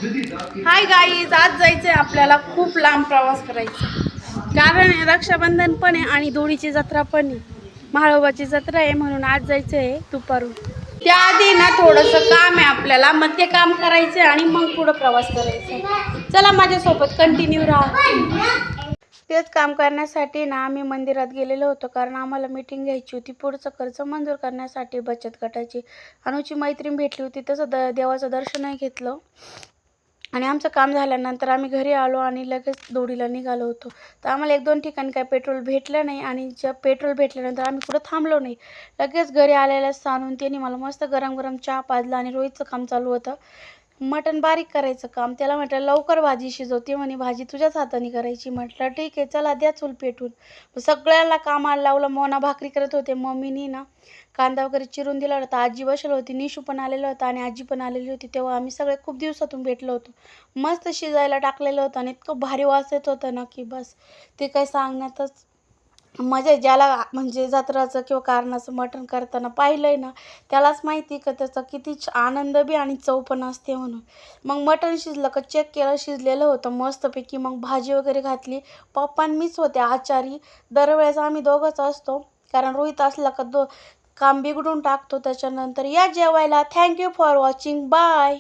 Hi guys, आज जायचंय आपल्याला खूप लांब प्रवास करायचा, कारण रक्षाबंधन पण आहे आणि दोडीची जत्रा पण आहे. म्हाळोबाची जत्रा आहे म्हणून आज जायचंय दुपारून. त्याआधी ना थोडंसं काम आहे आपल्याला, मग ते काम करायचं आणि मग पुढं प्रवास करायचा. चला माझ्यासोबत कंटिन्यू राहा. तेच काम करण्यासाठी ना आम्ही मंदिरात गेलेलो होतो, कारण आम्हाला मीटिंग घ्यायची होती पुढचं खर्च मंजूर करण्यासाठी बचत गटाची. अनुची मैत्रीण भेटली होती, तसं देवाचं दर्शनही घेतलं आणि आमचं काम झाल्यानंतर आम्ही घरी आलो आणि लगेच दोडीला निघालो होतो. तर आम्हाला 1-2 ठिकाणी काही पेट्रोल भेटलं नाही आणि जर पेट्रोल भेटल्यानंतर आम्ही कुठं थांबलो नाही. लगेच घरी आलेल्या सांगून त्यांनी मला मस्त गरम गरम चहा पाजला आणि रोहितचं काम चालू होतं, मटण बारीक करायचं काम. त्याला म्हटलं लवकर भाजी शिजवते, म्हणे भाजी तुझ्याच हाताने करायची. म्हटलं ठीक आहे, चला द्या चूल पेटून. सगळ्याला कामाला लावलं. मोना भाकरी करत होते, मम्मीनी ना कांदा वगैरे चिरून दिला होता. आजी बसली होती, निशू पण आलेला होता आणि आजी पण आलेली होती. तेव्हा आम्ही सगळे खूप दिवसातून भेटलो होतो. मस्त शिजायला टाकलेलं होतं आणि इतकं भारी वास येत होतं ना की बस, ते काही सांगण्यातच मजा आहे. ज्याला म्हणजे जत्राचं किंवा कारणाचं मटण करताना पाहिलंय ना, त्यालाच माहिती का त्याचा किती आनंद बी आणि चव पण असते म्हणून. मग मटण शिजलं का चेक केलं, शिजलेलं होतं मस्तपैकी. मग भाजी वगैरे घातली. पप्पा आणि मीच होते आचारी. दरवेळेस आम्ही दोघंच असतो, कारण रोहित असला का काम बिघडून टाकतो. त्याच्यानंतर या जेवायला. Thank you for watching. बाय.